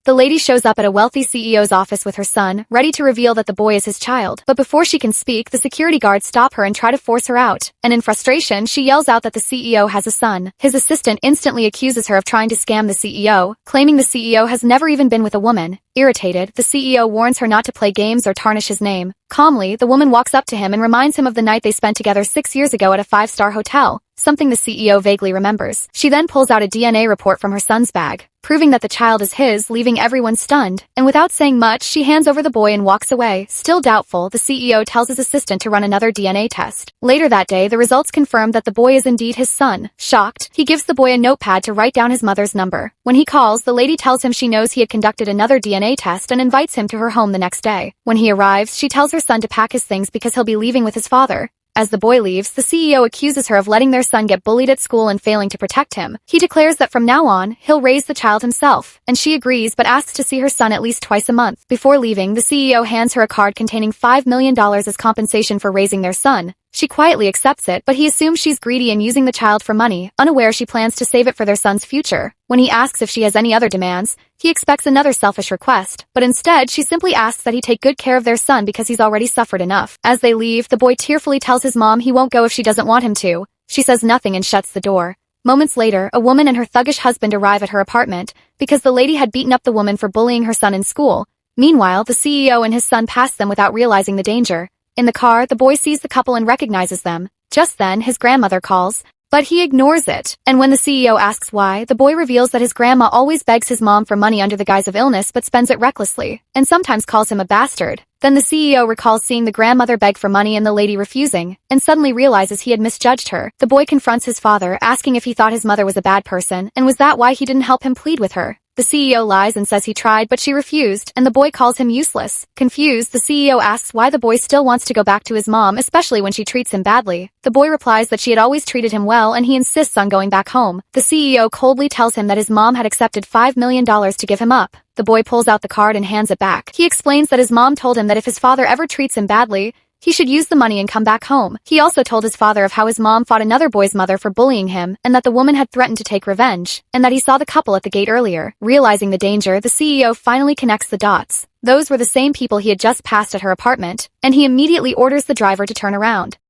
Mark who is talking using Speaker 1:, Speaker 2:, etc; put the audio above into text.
Speaker 1: The lady shows up at a wealthy CEO's office with her son, ready to reveal that the boy is his child. But before she can speak, the security guards stop her and try to force her out. And in frustration, she yells out that the CEO has a son. His assistant instantly accuses her of trying to scam the CEO, claiming the CEO has never even been with a woman. Irritated, the CEO warns her not to play games or tarnish his name. Calmly, the woman walks up to him and reminds him of the night they spent together 6 years ago at a 5-star hotel, something the CEO vaguely remembers. She then pulls out a DNA report from her son's bag, proving that the child is his, leaving everyone stunned. And without saying much, she hands over the boy and walks away. Still doubtful, the CEO tells his assistant to run another DNA test. Later that day, the results confirm that the boy is indeed his son. Shocked, he gives the boy a notepad to write down his mother's number. When he calls, the lady tells him she knows he had conducted another DNA test and invites him to her home the next day. When he arrives, she tells her son to pack his things because he'll be leaving with his father. As the boy leaves, the CEO accuses her of letting their son get bullied at school and failing to protect him. He declares that from now on, he'll raise the child himself, and she agrees but asks to see her son at least twice a month. Before leaving, the CEO hands her a card containing $5 million as compensation for raising their son. She quietly accepts it, but he assumes she's greedy and using the child for money, unaware she plans to save it for their son's future. When he asks if she has any other demands, he expects another selfish request, but instead she simply asks that he take good care of their son because he's already suffered enough. As they leave, the boy tearfully tells his mom he won't go if she doesn't want him to. She says nothing and shuts the door. Moments later, a woman and her thuggish husband arrive at her apartment because the lady had beaten up the woman for bullying her son in school. Meanwhile, the CEO and his son pass them without realizing the danger. In the car, the boy sees the couple and recognizes them. Just then, his grandmother calls, but he ignores it. And when the CEO asks why, the boy reveals that his grandma always begs his mom for money under the guise of illness but spends it recklessly, and sometimes calls him a bastard. Then the CEO recalls seeing the grandmother beg for money and the lady refusing, and suddenly realizes he had misjudged her. The boy confronts his father, asking if he thought his mother was a bad person, and was that why he didn't help him plead with her. The CEO lies and says he tried but she refused, and the boy calls him useless. Confused, the CEO asks why the boy still wants to go back to his mom, especially when she treats him badly. The boy replies that she had always treated him well and he insists on going back home. The CEO coldly tells him that his mom had accepted $5 million to give him up. The boy pulls out the card and hands it back. He explains that his mom told him that if his father ever treats him badly, he should use the money and come back home. He also told his father of how his mom fought another boy's mother for bullying him, and that the woman had threatened to take revenge, and that he saw the couple at the gate earlier. Realizing the danger, the CEO finally connects the dots. Those were the same people he had just passed at her apartment, and he immediately orders the driver to turn around.